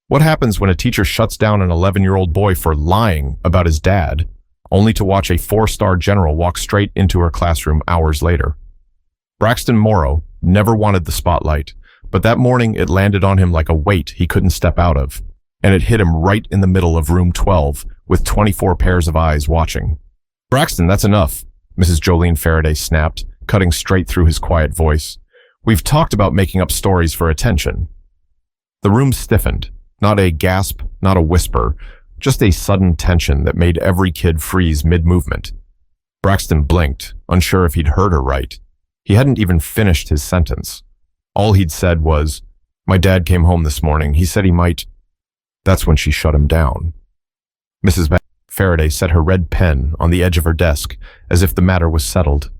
What happens when a teacher shuts down an 11-year-old boy for lying about his dad, only to watch a 4-star general walk straight into her classroom hours later? Braxton Morrow never wanted the spotlight, but that morning it landed on him like a weight he couldn't step out of, and it hit him right in the middle of room 12 with 24 pairs of eyes watching. "Braxton, that's enough," Mrs. Jolene Faraday snapped, cutting straight through his quiet voice. "We've talked about making up stories for attention." The room stiffened, not a gasp, not a whisper, just a sudden tension that made every kid freeze mid-movement. Braxton blinked, unsure if he'd heard her right. He hadn't even finished his sentence. All he'd said was, "My dad came home this morning. He said he might." That's when she shut him down. Mrs. Faraday set her red pen on the edge of her desk, as if the matter was settled.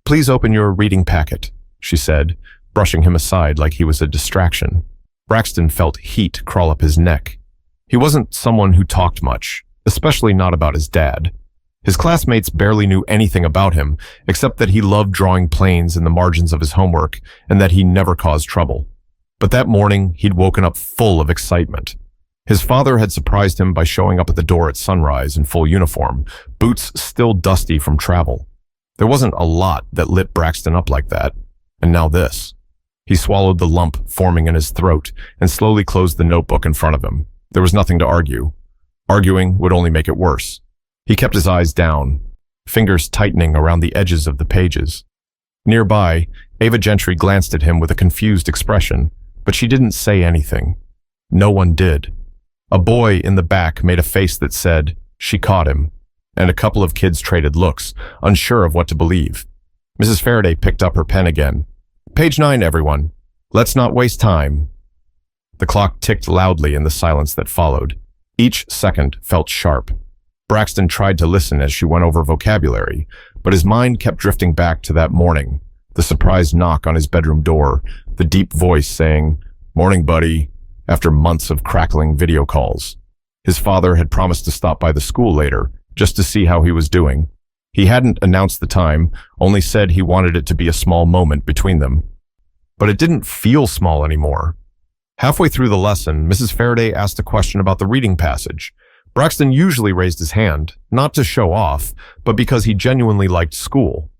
"Please open your reading packet," she said, brushing him aside like he was a distraction. Braxton felt heat crawl up his neck. He wasn't someone who talked much, especially not about his dad. His classmates barely knew anything about him, except that he loved drawing planes in the margins of his homework and that he never caused trouble. But that morning, he'd woken up full of excitement. His father had surprised him by showing up at the door at sunrise in full uniform, boots still dusty from travel. There wasn't a lot that lit Braxton up like that, and now this. He swallowed the lump forming in his throat and slowly closed the notebook in front of him. There was nothing to argue. Arguing would only make it worse. He kept his eyes down, fingers tightening around the edges of the pages. Nearby, Ava Gentry glanced at him with a confused expression, but she didn't say anything. No one did. A boy in the back made a face that said, "She caught him," and a couple of kids traded looks, unsure of what to believe. Mrs. Faraday picked up her pen again. "Page 9, everyone. Let's not waste time." The clock ticked loudly in the silence that followed. Each second felt sharp. Braxton tried to listen as she went over vocabulary, but his mind kept drifting back to that morning, the surprise knock on his bedroom door, the deep voice saying, "Morning, buddy," after months of crackling video calls. His father had promised to stop by the school later, just to see how he was doing. He hadn't announced the time, only said he wanted it to be a small moment between them. But it didn't feel small anymore. Halfway through the lesson, Mrs. Faraday asked a question about the reading passage. Braxton usually raised his hand, not to show off, but because he genuinely liked school.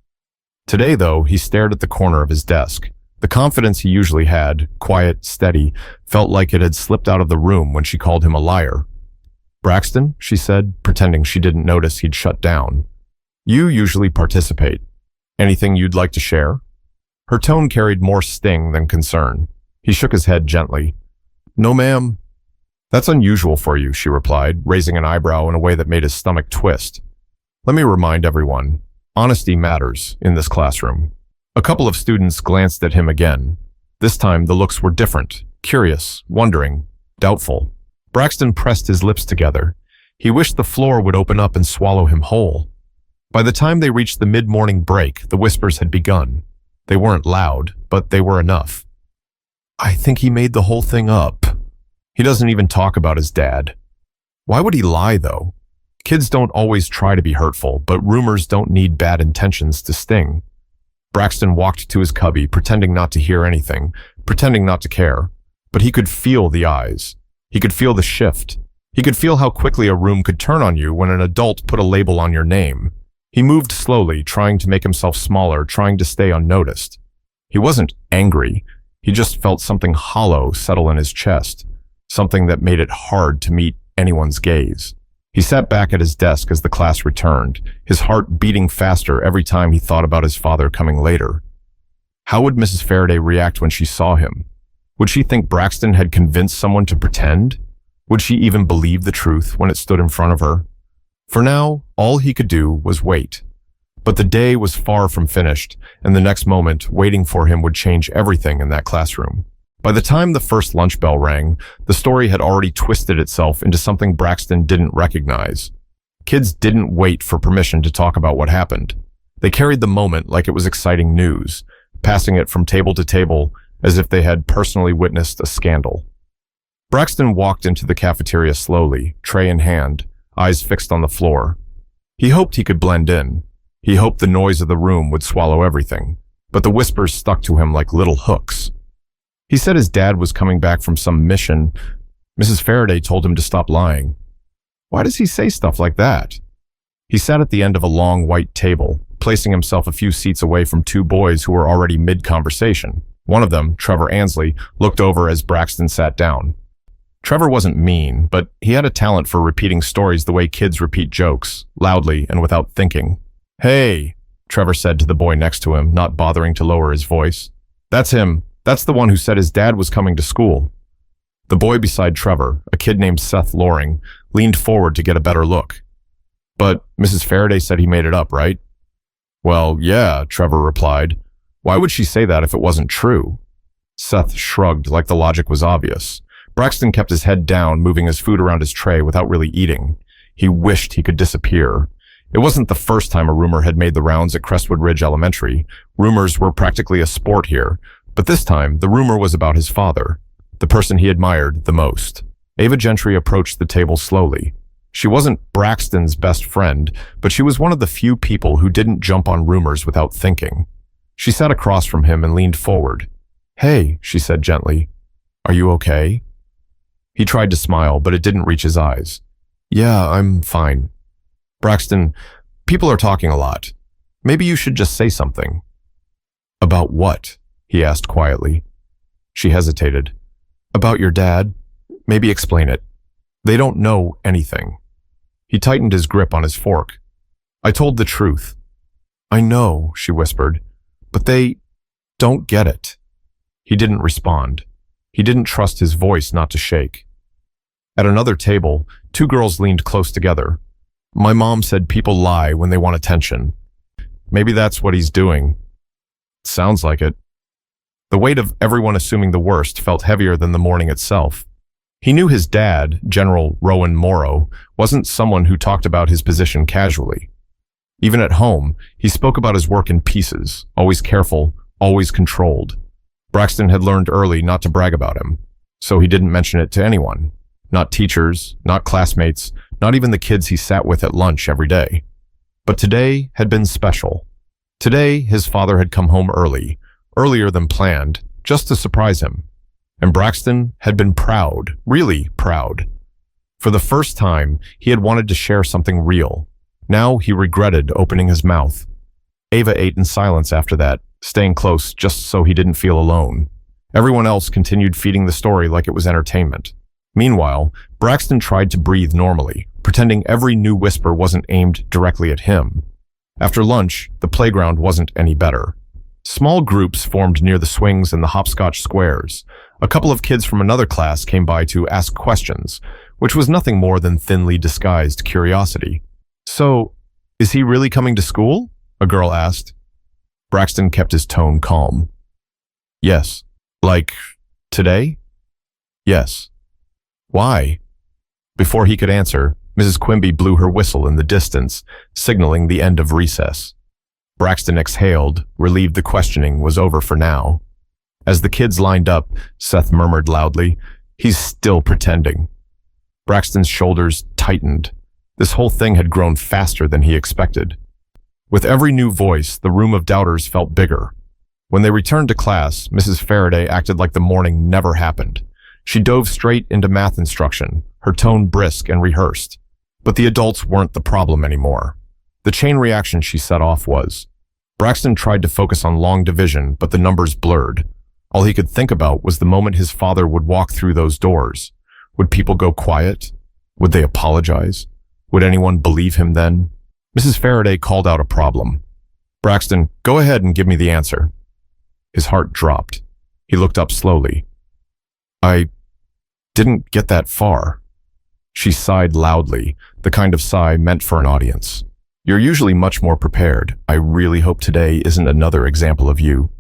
Today, though, he stared at the corner of his desk. The confidence he usually had, quiet, steady, felt like it had slipped out of the room when she called him a liar. "Braxton," she said, pretending she didn't notice he'd shut down. "You usually participate. Anything you'd like to share?" Her tone carried more sting than concern. He shook his head gently. "No, ma'am." "That's unusual for you," she replied, raising an eyebrow in a way that made his stomach twist. "Let me remind everyone, honesty matters in this classroom." A couple of students glanced at him again. This time the looks were different, curious, wondering, doubtful. Braxton pressed his lips together. He wished the floor would open up and swallow him whole. By the time they reached the mid-morning break, the whispers had begun. They weren't loud, but they were enough. "I think he made the whole thing up. He doesn't even talk about his dad." Why would he lie, though? Kids don't always try to be hurtful, but rumors don't need bad intentions to sting. Braxton walked to his cubby, pretending not to hear anything, pretending not to care. But he could feel the eyes. He could feel the shift. He could feel how quickly a room could turn on you when an adult put a label on your name. He moved slowly, trying to make himself smaller, trying to stay unnoticed. He wasn't angry. He just felt something hollow settle in his chest, something that made it hard to meet anyone's gaze. He sat back at his desk as the class returned, his heart beating faster every time he thought about his father coming later. How would Mrs. Faraday react when she saw him? Would she think Braxton had convinced someone to pretend? Would she even believe the truth when it stood in front of her? For now, all he could do was wait. But the day was far from finished, and the next moment, waiting for him would change everything in that classroom. By the time the first lunch bell rang, the story had already twisted itself into something Braxton didn't recognize. Kids didn't wait for permission to talk about what happened. They carried the moment like it was exciting news, passing it from table to table as if they had personally witnessed a scandal. Braxton walked into the cafeteria slowly, tray in hand, eyes fixed on the floor. He hoped he could blend in. He hoped the noise of the room would swallow everything, but the whispers stuck to him like little hooks. He said his dad was coming back from some mission, Mrs. Faraday told him to stop lying. Why does he say stuff like that? He sat at the end of a long white table, placing himself a few seats away from two boys who were already mid-conversation. One of them, Trevor Ansley, looked over as Braxton sat down. Trevor wasn't mean, but he had a talent for repeating stories the way kids repeat jokes, loudly and without thinking. "Hey," Trevor said to the boy next to him, not bothering to lower his voice. "That's him. That's the one who said his dad was coming to school." The boy beside Trevor, a kid named Seth Loring, leaned forward to get a better look. "But Mrs. Faraday said he made it up, right?" "Well, yeah," Trevor replied. "Why would she say that if it wasn't true?" Seth shrugged like the logic was obvious. Braxton kept his head down, moving his food around his tray without really eating. He wished he could disappear. It wasn't the first time a rumor had made the rounds at Crestwood Ridge Elementary. Rumors were practically a sport here, but this time the rumor was about his father, the person he admired the most. Ava Gentry approached the table slowly. She wasn't Braxton's best friend, but she was one of the few people who didn't jump on rumors without thinking. She sat across from him and leaned forward. "Hey," she said gently. "Are you okay?" He tried to smile, but it didn't reach his eyes. "Yeah, I'm fine." "Braxton, people are talking a lot. Maybe you should just say something." "About what?" he asked quietly. She hesitated. "About your dad. Maybe explain it. They don't know anything." He tightened his grip on his fork. "I told the truth." "I know," she whispered, "but they don't get it." He didn't respond. He didn't trust his voice not to shake. At another table, two girls leaned close together. "My mom said people lie when they want attention. Maybe that's what he's doing." "Sounds like it." The weight of everyone assuming the worst felt heavier than the morning itself. He knew his dad, General Rowan Morrow, wasn't someone who talked about his position casually. Even at home, he spoke about his work in pieces, always careful, always controlled. Braxton had learned early not to brag about him, so he didn't mention it to anyone. Not teachers, not classmates, not even the kids he sat with at lunch every day. But today had been special. Today, his father had come home early, earlier than planned, just to surprise him. And Braxton had been proud, really proud. For the first time, he had wanted to share something real. Now he regretted opening his mouth. Ava ate in silence after that, staying close just so he didn't feel alone. Everyone else continued feeding the story like it was entertainment. Meanwhile, Braxton tried to breathe normally, pretending every new whisper wasn't aimed directly at him. After lunch, the playground wasn't any better. Small groups formed near the swings and the hopscotch squares. A couple of kids from another class came by to ask questions, which was nothing more than thinly disguised curiosity. "So, is he really coming to school?" a girl asked. Braxton kept his tone calm. "Yes." "Like, today?" "Yes." "Why?" Before he could answer, Mrs. Quimby blew her whistle in the distance, signaling the end of recess. Braxton exhaled, relieved the questioning was over for now. As the kids lined up, Seth murmured loudly, "He's still pretending." Braxton's shoulders tightened. This whole thing had grown faster than he expected. With every new voice, the room of doubters felt bigger. When they returned to class, Mrs. Faraday acted like the morning never happened. She dove straight into math instruction, her tone brisk and rehearsed. But the adults weren't the problem anymore. The chain reaction she set off was. Braxton tried to focus on long division, but the numbers blurred. All he could think about was the moment his father would walk through those doors. Would people go quiet? Would they apologize? Would anyone believe him then? Mrs. Faraday called out a problem. "Braxton, go ahead and give me the answer." His heart dropped. He looked up slowly. "I didn't get that far." She sighed loudly, the kind of sigh meant for an audience. "You're usually much more prepared. I really hope today isn't another example of you."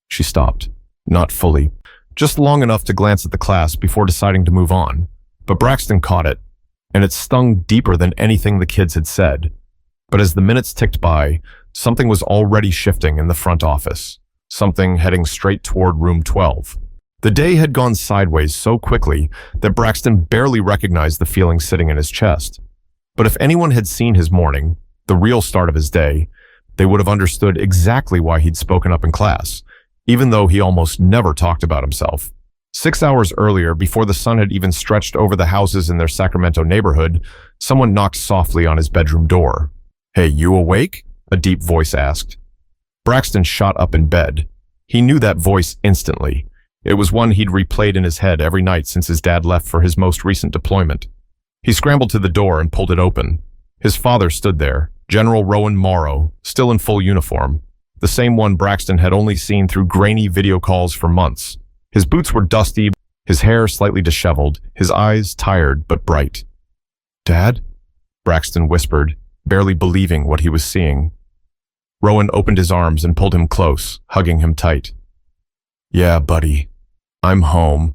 She stopped. Not fully. Just long enough to glance at the class before deciding to move on. But Braxton caught it, and it stung deeper than anything the kids had said. But as the minutes ticked by, something was already shifting in the front office. Something heading straight toward room 12. The day had gone sideways so quickly that Braxton barely recognized the feeling sitting in his chest. But if anyone had seen his morning, the real start of his day, they would have understood exactly why he'd spoken up in class, even though he almost never talked about himself. 6 hours earlier, before the sun had even stretched over the houses in their Sacramento neighborhood, someone knocked softly on his bedroom door. "Hey, you awake?" a deep voice asked. Braxton shot up in bed. He knew that voice instantly. It was one he'd replayed in his head every night since his dad left for his most recent deployment. He scrambled to the door and pulled it open. His father stood there, General Rowan Morrow, still in full uniform, the same one Braxton had only seen through grainy video calls for months. His boots were dusty, his hair slightly disheveled, his eyes tired but bright. "Dad?" Braxton whispered, barely believing what he was seeing. Rowan opened his arms and pulled him close, hugging him tight. "Yeah, buddy. I'm home."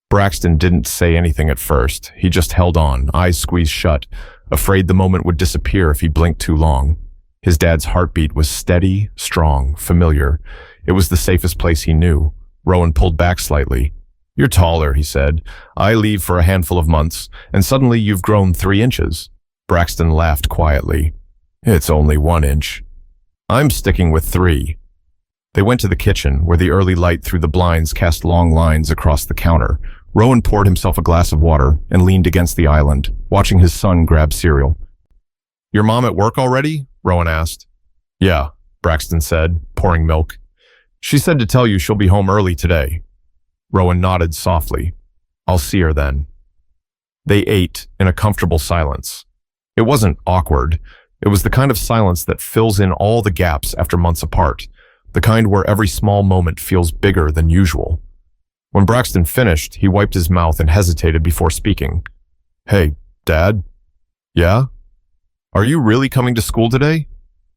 Braxton didn't say anything at first. He just held on, eyes squeezed shut, afraid the moment would disappear if he blinked too long. His dad's heartbeat was steady, strong, familiar. It was the safest place he knew. Rowan pulled back slightly. "You're taller," he said. "I leave for a handful of months, and suddenly you've grown 3 inches. Braxton laughed quietly. "It's only 1 inch. I'm sticking with 3. They went to the kitchen, where the early light through the blinds cast long lines across the counter. Rowan poured himself a glass of water and leaned against the island, watching his son grab cereal. "Your mom at work already?" Rowan asked. "Yeah," Braxton said, pouring milk. "She said to tell you she'll be home early today." Rowan nodded softly. "I'll see her then." They ate in a comfortable silence. It wasn't awkward. It was the kind of silence that fills in all the gaps after months apart, the kind where every small moment feels bigger than usual. When Braxton finished, he wiped his mouth and hesitated before speaking. "Hey, Dad? Yeah? Are you really coming to school today?"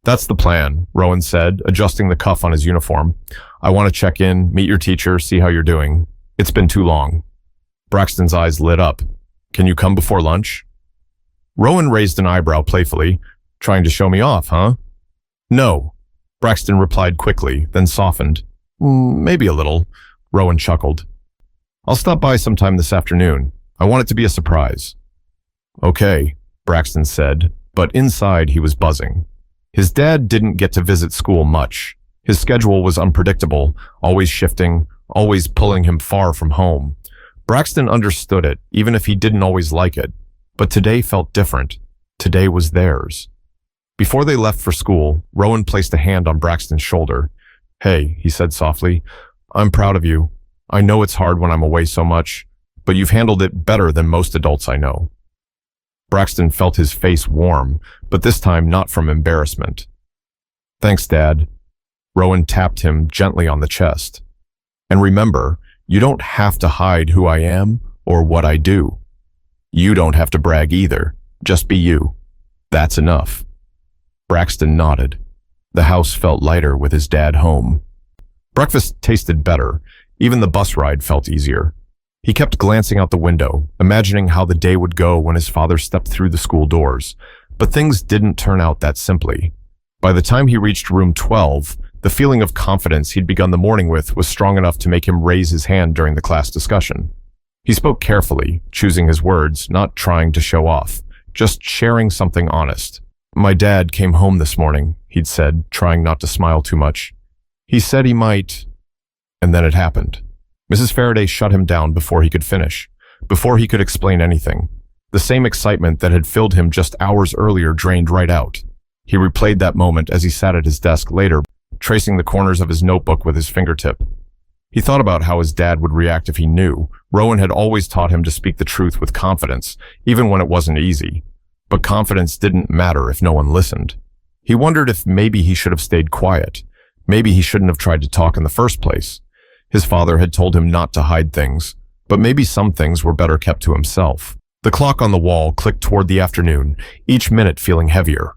"That's the plan," Rowan said, adjusting the cuff on his uniform. "I want to check in, meet your teacher, see how you're doing. It's been too long." Braxton's eyes lit up. "Can you come before lunch?" Rowan raised an eyebrow playfully. "Trying to show me off, huh?" "No," Braxton replied quickly, then softened. Maybe a little," Rowan chuckled. "I'll stop by sometime this afternoon. I want it to be a surprise." "Okay," Braxton said, but inside he was buzzing. His dad didn't get to visit school much. His schedule was unpredictable, always shifting, always pulling him far from home. Braxton understood it, even if he didn't always like it. But today felt different. Today was theirs. Before they left for school, Rowan placed a hand on Braxton's shoulder. "Hey," he said softly, "I'm proud of you. I know it's hard when I'm away so much, but you've handled it better than most adults I know." Braxton felt his face warm, but this time not from embarrassment. "Thanks, Dad." Rowan tapped him gently on the chest. "And remember, you don't have to hide who I am or what I do. You don't have to brag either. Just be you. That's enough." Braxton nodded. The house felt lighter with his dad home. Breakfast tasted better. Even the bus ride felt easier. He kept glancing out the window, imagining how the day would go when his father stepped through the school doors. But things didn't turn out that simply. By the time he reached room 12, the feeling of confidence he'd begun the morning with was strong enough to make him raise his hand during the class discussion. He spoke carefully, choosing his words, not trying to show off, just sharing something honest. "My dad came home this morning," he'd said, trying not to smile too much. "He said he might..." And then it happened. Mrs. Faraday shut him down before he could finish, before he could explain anything. The same excitement that had filled him just hours earlier drained right out. He replayed that moment as he sat at his desk later, tracing the corners of his notebook with his fingertip. He thought about how his dad would react if he knew. Rowan had always taught him to speak the truth with confidence, even when it wasn't easy. But confidence didn't matter if no one listened. He wondered if maybe he should have stayed quiet. Maybe he shouldn't have tried to talk in the first place. His father had told him not to hide things, but maybe some things were better kept to himself. The clock on the wall clicked toward the afternoon, each minute feeling heavier.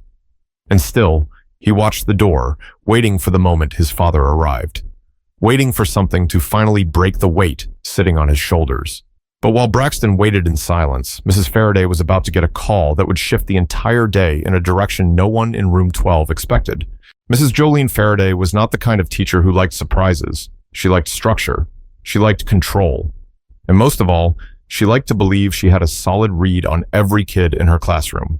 And still, he watched the door, waiting for the moment his father arrived. Waiting for something to finally break the weight sitting on his shoulders. But while Braxton waited in silence, Mrs. Faraday was about to get a call that would shift the entire day in a direction no one in room 12 expected. Mrs. Jolene Faraday was not the kind of teacher who liked surprises. She liked structure. She liked control. And most of all, she liked to believe she had a solid read on every kid in her classroom.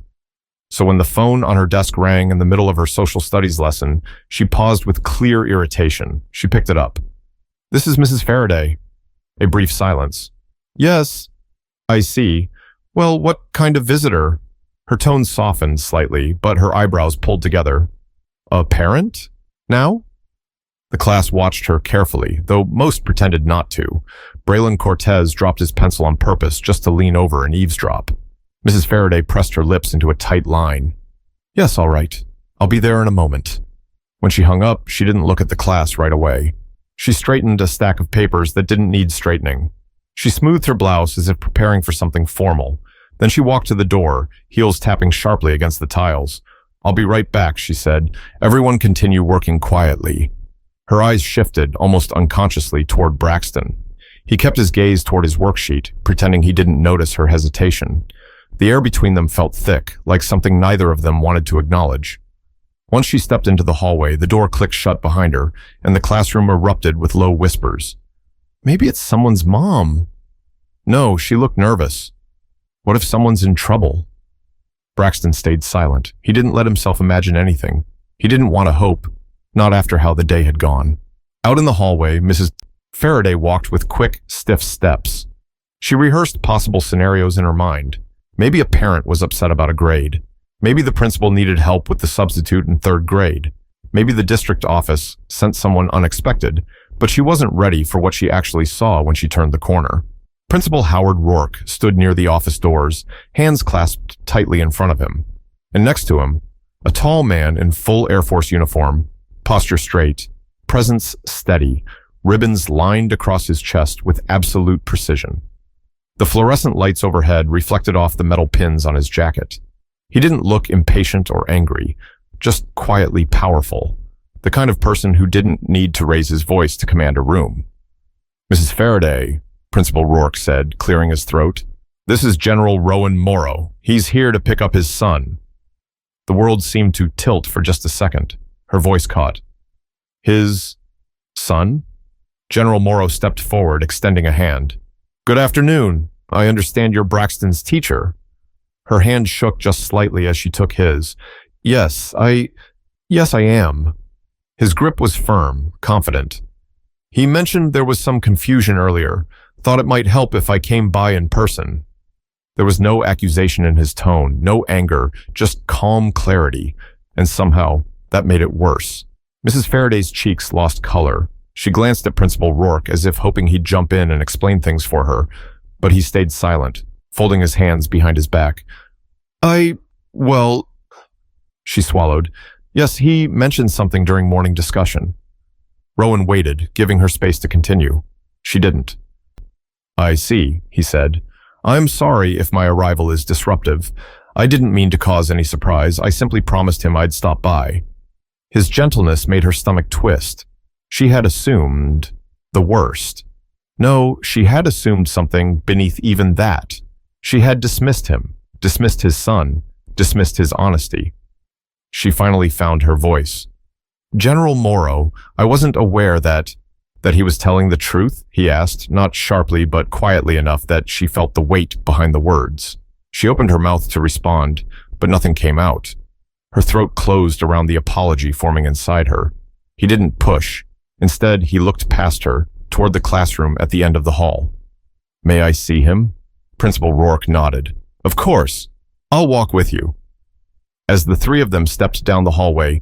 So when the phone on her desk rang in the middle of her social studies lesson, she paused with clear irritation. She picked it up. "This is Mrs. Faraday." A brief silence. Yes, I see. Well, what kind of visitor? Her tone softened slightly, but her eyebrows pulled together. A parent? Now? The class watched her carefully, though most pretended not to. Braylon Cortez dropped his pencil on purpose just to lean over and eavesdrop. Mrs. Faraday pressed her lips into a tight line. Yes, all right. I'll be there in a moment. When she hung up, she didn't look at the class right away. She straightened a stack of papers that didn't need straightening. She smoothed her blouse as if preparing for something formal. Then she walked to the door, heels tapping sharply against the tiles. I'll be right back, she said. Everyone continue working quietly. Her eyes shifted, almost unconsciously, toward Braxton. He kept his gaze toward his worksheet, pretending he didn't notice her hesitation. The air between them felt thick, like something neither of them wanted to acknowledge. Once she stepped into the hallway, the door clicked shut behind her, and the classroom erupted with low whispers. Maybe it's someone's mom. No, she looked nervous. What if someone's in trouble? Braxton stayed silent. He didn't let himself imagine anything. He didn't want to hope, not after how the day had gone. Out in the hallway, Mrs. Faraday walked with quick, stiff steps. She rehearsed possible scenarios in her mind. Maybe a parent was upset about a grade. Maybe the principal needed help with the substitute in third grade. Maybe the district office sent someone unexpected, but she wasn't ready for what she actually saw when she turned the corner. Principal Howard Rourke stood near the office doors, hands clasped tightly in front of him. And next to him, a tall man in full Air Force uniform, posture straight, presence steady, ribbons lined across his chest with absolute precision. The fluorescent lights overhead reflected off the metal pins on his jacket. He didn't look impatient or angry, just quietly powerful, the kind of person who didn't need to raise his voice to command a room. Mrs. Faraday, Principal Rourke said, clearing his throat, this is General Rowan Morrow. He's here to pick up his son. The world seemed to tilt for just a second. Her voice caught. His son? General Morrow stepped forward, extending a hand. Good afternoon. I understand you're Braxton's teacher. Her hand shook just slightly as she took his. Yes, I am. His grip was firm, confident. He mentioned there was some confusion earlier. Thought it might help if I came by in person. There was no accusation in his tone, no anger, just calm clarity, and somehow that made it worse. Mrs. Faraday's cheeks lost color. She glanced at Principal Rourke as if hoping he'd jump in and explain things for her, but he stayed silent, folding his hands behind his back. She swallowed. Yes, he mentioned something during morning discussion. Rowan waited, giving her space to continue. She didn't. I see, he said. I'm sorry if my arrival is disruptive. I didn't mean to cause any surprise. I simply promised him I'd stop by. His gentleness made her stomach twist. She had assumed the worst. No, she had assumed something beneath even that. She had dismissed him, dismissed his son, dismissed his honesty. She finally found her voice. General Morrow, I wasn't aware that he was telling the truth, he asked, not sharply but quietly enough that she felt the weight behind the words. She opened her mouth to respond, but nothing came out. Her throat closed around the apology forming inside her. He didn't push. Instead, he looked past her, toward the classroom at the end of the hall. May I see him? Principal Rourke nodded. Of course. I'll walk with you. As the three of them stepped down the hallway,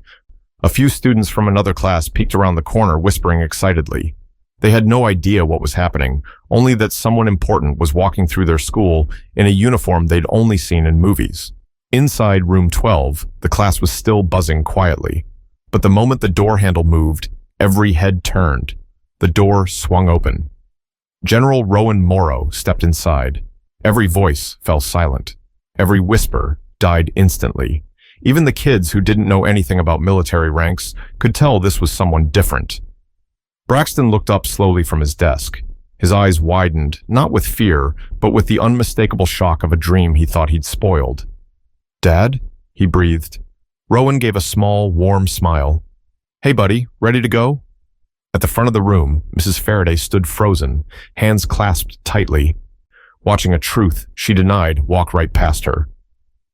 a few students from another class peeked around the corner, whispering excitedly. They had no idea what was happening, only that someone important was walking through their school in a uniform they'd only seen in movies. Inside room 12, the class was still buzzing quietly. But the moment the door handle moved, every head turned. The door swung open. General Rowan Morrow stepped inside. Every voice fell silent. Every whisper died instantly. Even the kids who didn't know anything about military ranks could tell this was someone different. Braxton looked up slowly from his desk. His eyes widened, not with fear, but with the unmistakable shock of a dream he thought he'd spoiled. Dad? He breathed. Rowan gave a small, warm smile. Hey, buddy, ready to go? At the front of the room, Mrs. Faraday stood frozen, hands clasped tightly, watching a truth she denied walk right past her.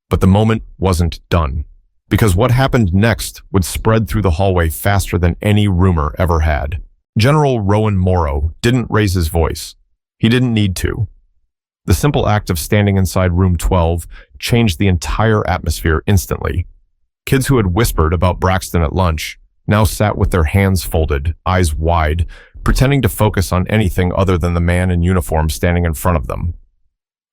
But the moment wasn't done, because what happened next would spread through the hallway faster than any rumor ever had. General Rowan Morrow didn't raise his voice. He didn't need to. The simple act of standing inside room 12 changed the entire atmosphere instantly. Kids who had whispered about Braxton at lunch now sat with their hands folded, eyes wide, pretending to focus on anything other than the man in uniform standing in front of them.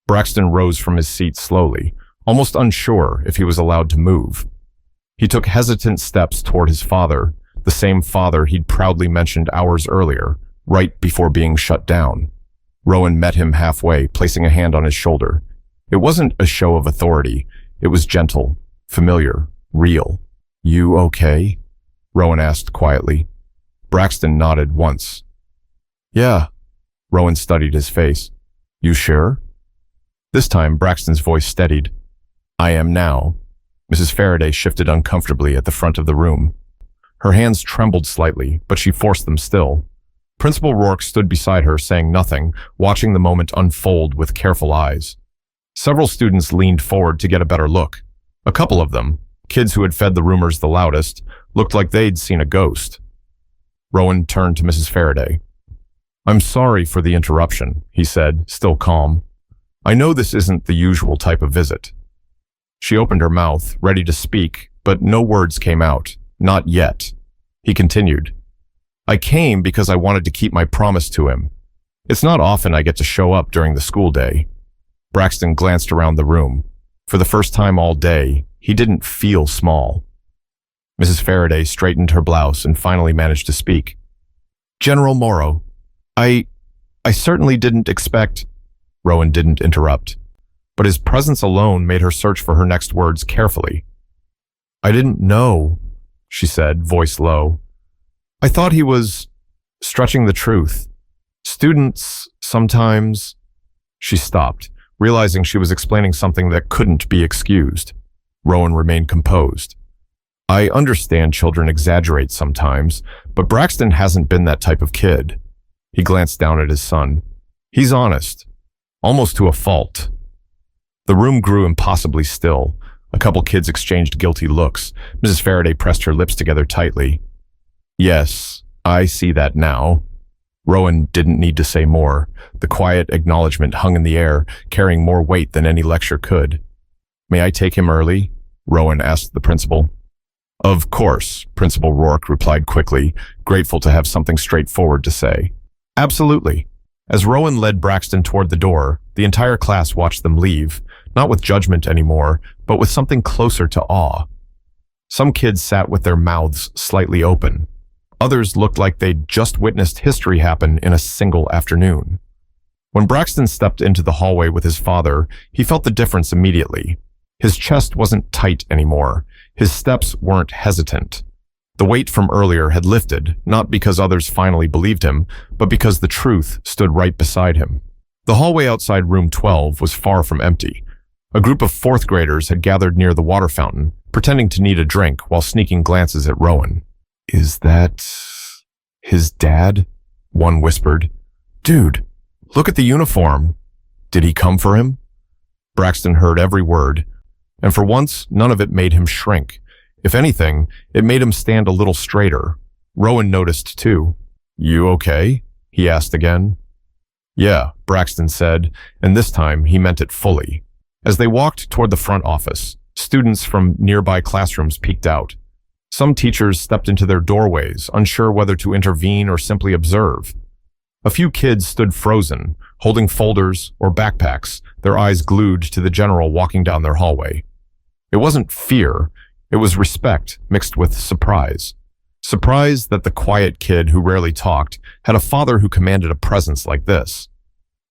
Braxton rose from his seat slowly, almost unsure if he was allowed to move. He took hesitant steps toward his father, the same father he'd proudly mentioned hours earlier, right before being shut down. Rowan met him halfway, placing a hand on his shoulder. It wasn't a show of authority. It was gentle, familiar, real. "You okay?" Rowan asked quietly. Braxton nodded once. "Yeah." Rowan studied his face. "You sure?" This time, Braxton's voice steadied. "I am now." Mrs. Faraday shifted uncomfortably at the front of the room. Her hands trembled slightly, but she forced them still. Principal Rourke stood beside her, saying nothing, watching the moment unfold with careful eyes. Several students leaned forward to get a better look. A couple of them, kids who had fed the rumors the loudest, looked like they'd seen a ghost. Rowan turned to Mrs. Faraday. "I'm sorry for the interruption," he said, still calm. "I know this isn't the usual type of visit." She opened her mouth, ready to speak, but no words came out. Not yet. He continued. "I came because I wanted to keep my promise to him. It's not often I get to show up during the school day." Braxton glanced around the room. For the first time all day, he didn't feel small. Mrs. Faraday straightened her blouse and finally managed to speak. "General Morrow, I certainly didn't expect—" Rowan didn't interrupt, but his presence alone made her search for her next words carefully. "I didn't know," she said, voice low. "I thought he was stretching the truth. Students sometimes—" She stopped, realizing she was explaining something that couldn't be excused. Rowan remained composed. "I understand children exaggerate sometimes, but Braxton hasn't been that type of kid." He glanced down at his son. "He's honest, almost to a fault." The room grew impossibly still. A couple kids exchanged guilty looks. Mrs. Faraday pressed her lips together tightly. "Yes, I see that now." Rowan didn't need to say more. The quiet acknowledgement hung in the air, carrying more weight than any lecture could. "May I take him early?" Rowan asked the principal. "Of course," Principal Rourke replied quickly, grateful to have something straightforward to say. "Absolutely." As Rowan led Braxton toward the door, the entire class watched them leave, not with judgment anymore, but with something closer to awe. Some kids sat with their mouths slightly open. Others looked like they'd just witnessed history happen in a single afternoon. When Braxton stepped into the hallway with his father, he felt the difference immediately. His chest wasn't tight anymore. His steps weren't hesitant. The weight from earlier had lifted, not because others finally believed him, but because the truth stood right beside him. The hallway outside room 12 was far from empty. A group of fourth graders had gathered near the water fountain, pretending to need a drink while sneaking glances at Rowan. "Is that his dad?" one whispered. "Dude, look at the uniform. Did he come for him?" Braxton heard every word, and for once, none of it made him shrink. If anything, it made him stand a little straighter. Rowan noticed too. "You okay?" he asked again. "Yeah," Braxton said, and this time he meant it fully. As they walked toward the front office, students from nearby classrooms peeked out. Some teachers stepped into their doorways, unsure whether to intervene or simply observe. A few kids stood frozen, holding folders or backpacks, their eyes glued to the general walking down their hallway. It wasn't fear, it was respect mixed with surprise. Surprise that the quiet kid who rarely talked had a father who commanded a presence like this.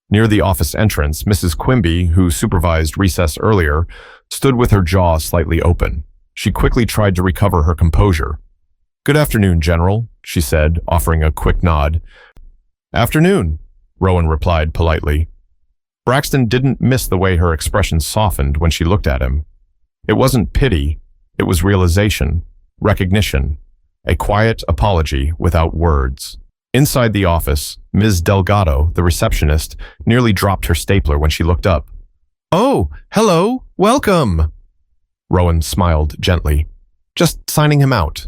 Near the office entrance, Mrs. Quimby, who supervised recess earlier, stood with her jaw slightly open. She quickly tried to recover her composure. "Good afternoon, General," she said, offering a quick nod. "Afternoon," Rowan replied politely. Braxton didn't miss the way her expression softened when she looked at him. It wasn't pity, it was realization, recognition, a quiet apology without words. Inside the office, Ms. Delgado, the receptionist, nearly dropped her stapler when she looked up. "Oh, hello, welcome." Rowan smiled gently. "Just signing him out."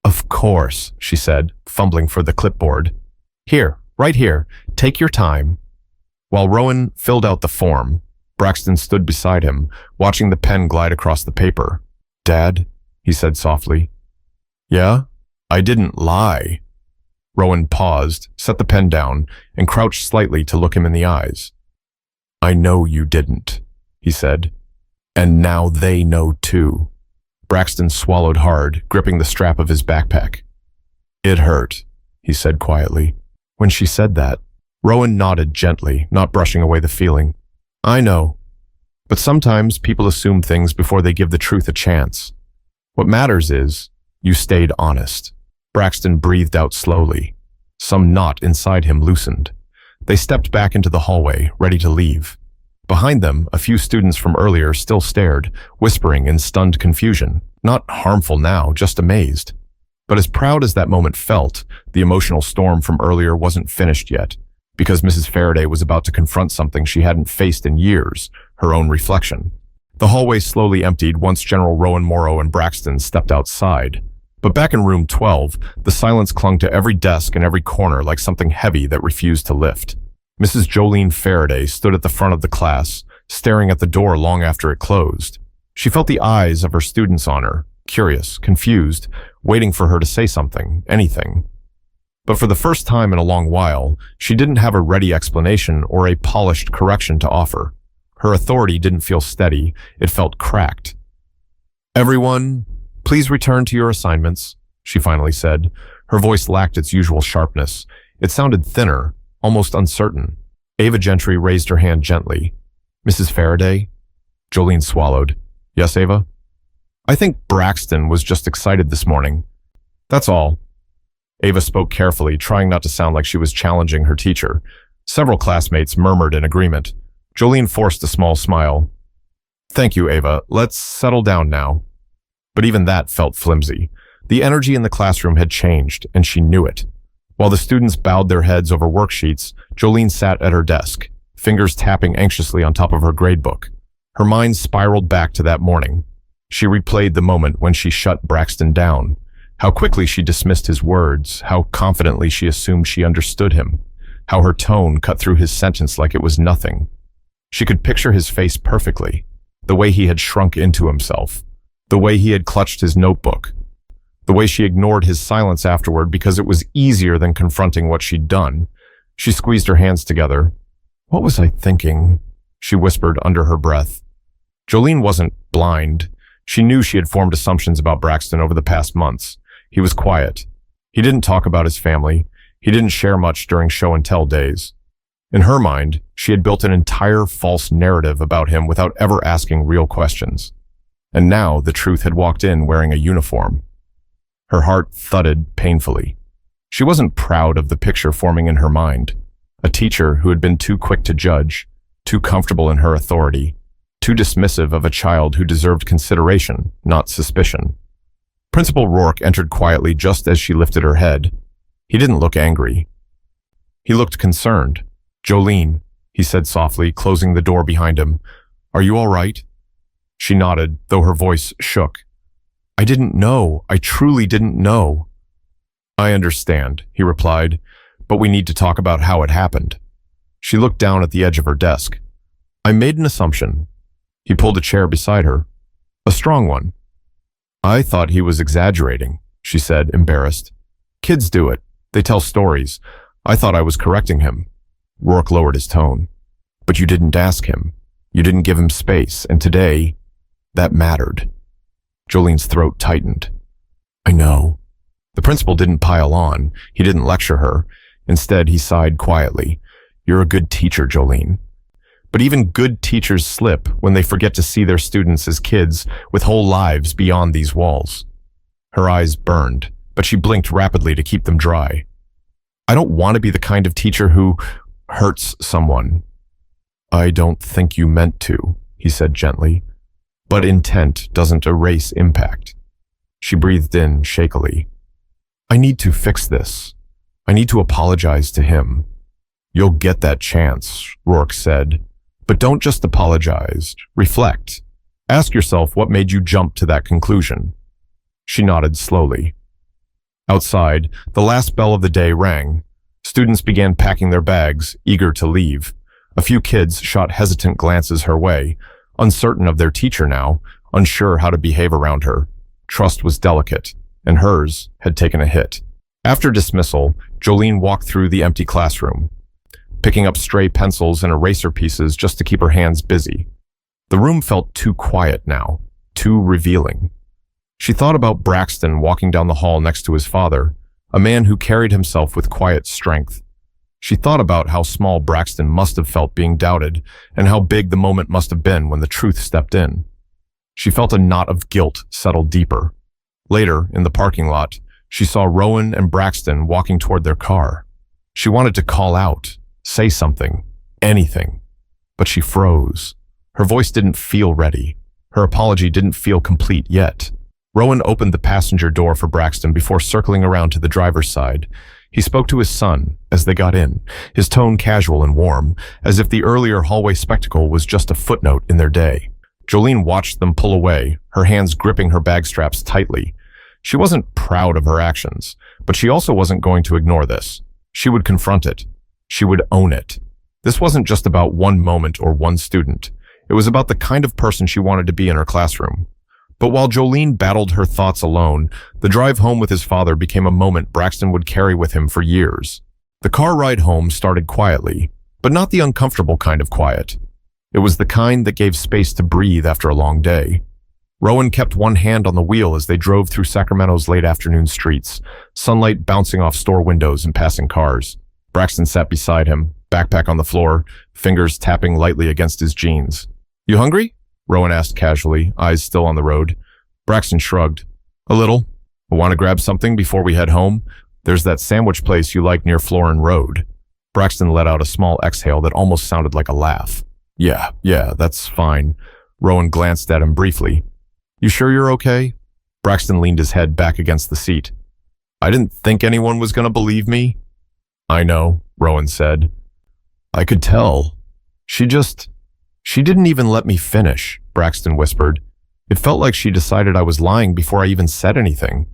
"Of course," she said, fumbling for the clipboard. "Here, right here, take your time." While Rowan filled out the form, Braxton stood beside him, watching the pen glide across the paper. "Dad," he said softly. "Yeah? I didn't lie." Rowan paused, set the pen down, and crouched slightly to look him in the eyes. "I know you didn't," he said. "And now they know too." Braxton swallowed hard, gripping the strap of his backpack. "It hurt," he said quietly. When she said that, Rowan nodded gently, not brushing away the feeling. "I know. But sometimes people assume things before they give the truth a chance. What matters is, you stayed honest." Braxton breathed out slowly. Some knot inside him loosened. They stepped back into the hallway, ready to leave. Behind them, a few students from earlier still stared, whispering in stunned confusion. Not harmful now, just amazed. But as proud as that moment felt, the emotional storm from earlier wasn't finished yet, because Mrs. Faraday was about to confront something she hadn't faced in years, her own reflection. The hallway slowly emptied once General Rowan Morrow and Braxton stepped outside. But back in room 12, the silence clung to every desk and every corner like something heavy that refused to lift. Mrs. Jolene Faraday stood at the front of the class, staring at the door long after it closed. She felt the eyes of her students on her, curious, confused, waiting for her to say something, anything. But for the first time in a long while, she didn't have a ready explanation or a polished correction to offer. Her authority didn't feel steady, it felt cracked. "Everyone, please return to your assignments," she finally said. Her voice lacked its usual sharpness. It sounded thinner, almost uncertain. Ava Gentry raised her hand gently. "Mrs. Faraday?" Jolene swallowed. "Yes, Ava?" "I think Braxton was just excited this morning. That's all." Ava spoke carefully, trying not to sound like she was challenging her teacher. Several classmates murmured in agreement. Jolene forced a small smile. "Thank you, Ava. Let's settle down now." But even that felt flimsy. The energy in the classroom had changed, and she knew it. While the students bowed their heads over worksheets, Jolene sat at her desk, fingers tapping anxiously on top of her gradebook. Her mind spiraled back to that morning. She replayed the moment when she shut Braxton down. How quickly she dismissed his words, how confidently she assumed she understood him, how her tone cut through his sentence like it was nothing. She could picture his face perfectly, the way he had shrunk into himself, the way he had clutched his notebook, the way she ignored his silence afterward because it was easier than confronting what she'd done. She squeezed her hands together. "What was I thinking?" she whispered under her breath. Jolene wasn't blind. She knew she had formed assumptions about Braxton over the past months. He was quiet. He didn't talk about his family. He didn't share much during show and tell days. In her mind, she had built an entire false narrative about him without ever asking real questions. And now the truth had walked in wearing a uniform. Her heart thudded painfully. She wasn't proud of the picture forming in her mind. A teacher who had been too quick to judge, too comfortable in her authority, too dismissive of a child who deserved consideration, not suspicion. Principal Rourke entered quietly just as she lifted her head. He didn't look angry. He looked concerned. "Jolene," he said softly, closing the door behind him. "Are you all right?" She nodded, though her voice shook. "I didn't know. I truly didn't know." "I understand," he replied, "but we need to talk about how it happened." She looked down at the edge of her desk. "I made an assumption." He pulled a chair beside her. "A strong one." "I thought he was exaggerating," she said, embarrassed. "Kids do it. They tell stories. I thought I was correcting him." Rourke lowered his tone. "But you didn't ask him. You didn't give him space, and today, that mattered." Jolene's throat tightened. "I know." The principal didn't pile on. He didn't lecture her. Instead, he sighed quietly. "You're a good teacher, Jolene." But even good teachers slip when they forget to see their students as kids with whole lives beyond these walls. Her eyes burned, but she blinked rapidly to keep them dry. "I don't want to be the kind of teacher who hurts someone." "I don't think you meant to," he said gently. "But intent doesn't erase impact." She breathed in shakily. "I need to fix this. I need to apologize to him." "You'll get that chance," Rourke said. "But don't just apologize. Reflect. Ask yourself what made you jump to that conclusion." She nodded slowly. Outside, the last bell of the day rang. Students began packing their bags, eager to leave. A few kids shot hesitant glances her way, uncertain of their teacher now, unsure how to behave around her. Trust was delicate, and hers had taken a hit. After dismissal, Jolene walked through the empty classroom, picking up stray pencils and eraser pieces just to keep her hands busy. The room felt too quiet now, too revealing. She thought about Braxton walking down the hall next to his father, a man who carried himself with quiet strength. She thought about how small Braxton must have felt being doubted, and how big the moment must have been when the truth stepped in. She felt a knot of guilt settle deeper. Later, in the parking lot, she saw Rowan and Braxton walking toward their car. She wanted to call out, say something, anything, but she froze. Her voice didn't feel ready. Her apology didn't feel complete yet. Rowan opened the passenger door for Braxton before circling around to the driver's side. He spoke to his son as they got in, his tone casual and warm, as if the earlier hallway spectacle was just a footnote in their day. Jolene watched them pull away, her hands gripping her bag straps tightly. She wasn't proud of her actions, but she also wasn't going to ignore this. She would confront it. She would own it. This wasn't just about one moment or one student. It was about the kind of person she wanted to be in her classroom. But while Jolene battled her thoughts alone, the drive home with his father became a moment Braxton would carry with him for years. The car ride home started quietly, but not the uncomfortable kind of quiet. It was the kind that gave space to breathe after a long day. Rowan kept one hand on the wheel as they drove through Sacramento's late afternoon streets, sunlight bouncing off store windows and passing cars. Braxton sat beside him, backpack on the floor, fingers tapping lightly against his jeans. "You hungry?" Rowan asked casually, eyes still on the road. Braxton shrugged. "A little. Want to grab something before we head home? There's that sandwich place you like near Florin Road." Braxton let out a small exhale that almost sounded like a laugh. Yeah, that's fine." Rowan glanced at him briefly. "You sure you're okay?" Braxton leaned his head back against the seat. "I didn't think anyone was going to believe me." "I know," Rowan said. "I could tell. She didn't even let me finish," Braxton whispered. "It felt like she decided I was lying before I even said anything."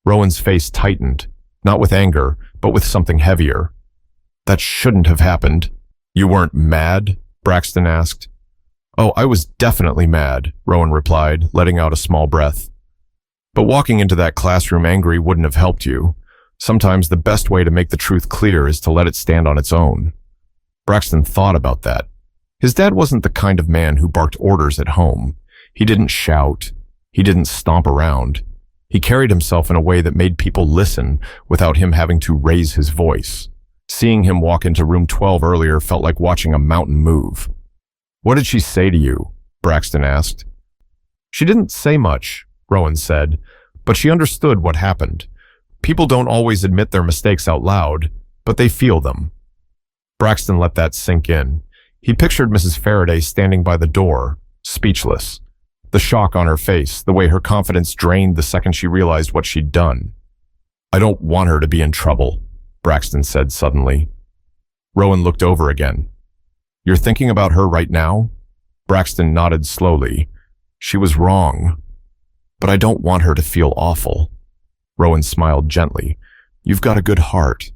Rowan's face tightened, not with anger, but with something heavier. "That shouldn't have happened." "You weren't mad?" Braxton asked. "Oh, I was definitely mad," Rowan replied, letting out a small breath. "But walking into that classroom angry wouldn't have helped you. Sometimes the best way to make the truth clear is to let it stand on its own." Braxton thought about that. His dad wasn't the kind of man who barked orders at home. He didn't shout. He didn't stomp around. He carried himself in a way that made people listen without him having to raise his voice. Seeing him walk into room 12 earlier felt like watching a mountain move. "What did she say to you?" Braxton asked. "She didn't say much," Rowan said, "but she understood what happened. People don't always admit their mistakes out loud, but they feel them." Braxton let that sink in. He pictured Mrs. Faraday standing by the door, speechless. The shock on her face, the way her confidence drained the second she realized what she'd done. "I don't want her to be in trouble," Braxton said suddenly. Rowan looked over again. "You're thinking about her right now?" Braxton nodded slowly. "She was wrong, but I don't want her to feel awful." Rowan smiled gently. "You've got a good heart,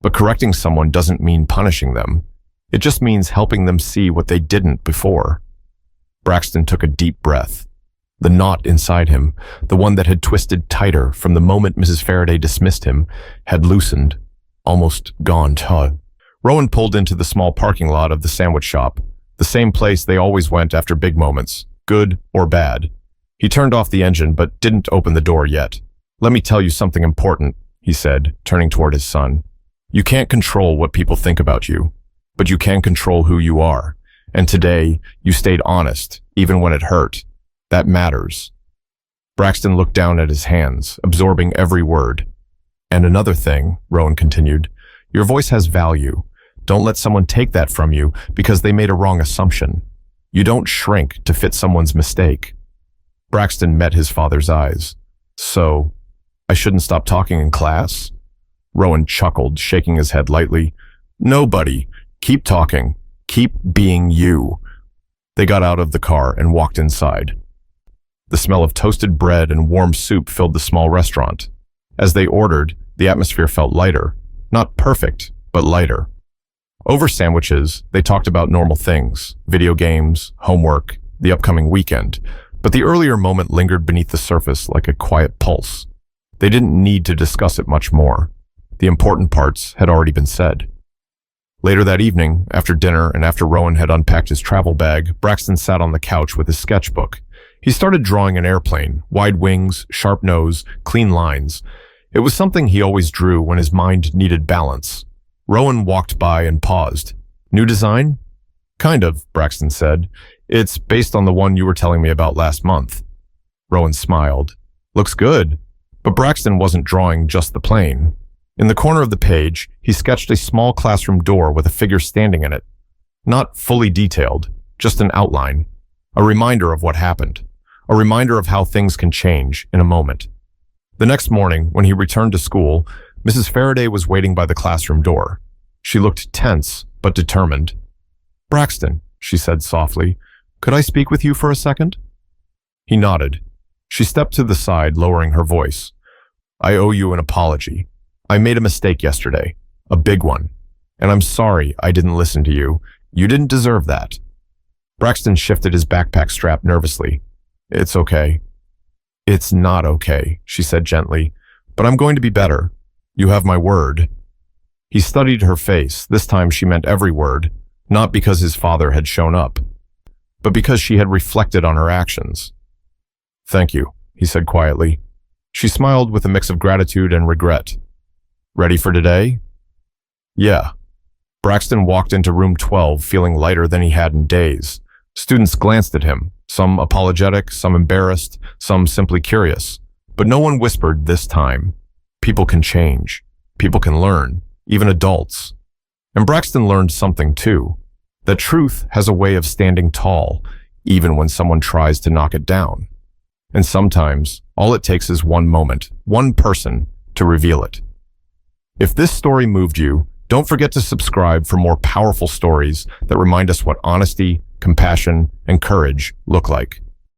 but correcting someone doesn't mean punishing them. It just means helping them see what they didn't before." Braxton took a deep breath. The knot inside him, the one that had twisted tighter from the moment Mrs. Faraday dismissed him, had loosened, almost gone taut. Rowan pulled into the small parking lot of the sandwich shop, the same place they always went after big moments, good or bad. He turned off the engine but didn't open the door yet. "Let me tell you something important," he said, turning toward his son. "You can't control what people think about you, but you can control who you are. And today, you stayed honest, even when it hurt. That matters." Braxton looked down at his hands, absorbing every word. "And another thing," Rowan continued, "your voice has value. Don't let someone take that from you because they made a wrong assumption. You don't shrink to fit someone's mistake." Braxton met his father's eyes. "So, I shouldn't stop talking in class?" Rowan chuckled, shaking his head lightly. "No, buddy. Keep talking. Keep being you." They got out of the car and walked inside. The smell of toasted bread and warm soup filled the small restaurant. As they ordered, the atmosphere felt lighter. Not perfect, but lighter. Over sandwiches, they talked about normal things, video games, homework, the upcoming weekend, but the earlier moment lingered beneath the surface like a quiet pulse. They didn't need to discuss it much more. The important parts had already been said. Later that evening, after dinner and after Rowan had unpacked his travel bag, Braxton sat on the couch with his sketchbook. He started drawing an airplane, wide wings, sharp nose, clean lines. It was something he always drew when his mind needed balance. Rowan walked by and paused. New design? Kind of, Braxton said. It's based on the one you were telling me about last month. Rowan smiled. Looks good. But Braxton wasn't drawing just the plane. In the corner of the page, he sketched a small classroom door with a figure standing in it. Not fully detailed, just an outline. A reminder of what happened. A reminder of how things can change in a moment. The next morning, when he returned to school, Mrs. Faraday was waiting by the classroom door. She looked tense, but determined. "Braxton," she said softly, "could I speak with you for a second?" He nodded. She stepped to the side, lowering her voice. "I owe you an apology. I made a mistake yesterday, a big one. And I'm sorry I didn't listen to you. You didn't deserve that." Braxton shifted his backpack strap nervously. "It's okay." "It's not okay," she said gently, "but I'm going to be better. You have my word." He studied her face. This time she meant every word, not because his father had shown up, but because she had reflected on her actions. "Thank you," he said quietly. She smiled with a mix of gratitude and regret. "Ready for today?" "Yeah." Braxton walked into room 12 feeling lighter than he had in days. Students glanced at him, some apologetic, some embarrassed, some simply curious. But no one whispered this time. People can change. People can learn, even adults. And Braxton learned something too, that truth has a way of standing tall, even when someone tries to knock it down. And sometimes, all it takes is one moment, one person, to reveal it. If this story moved you, don't forget to subscribe for more powerful stories that remind us what honesty, compassion, and courage look like.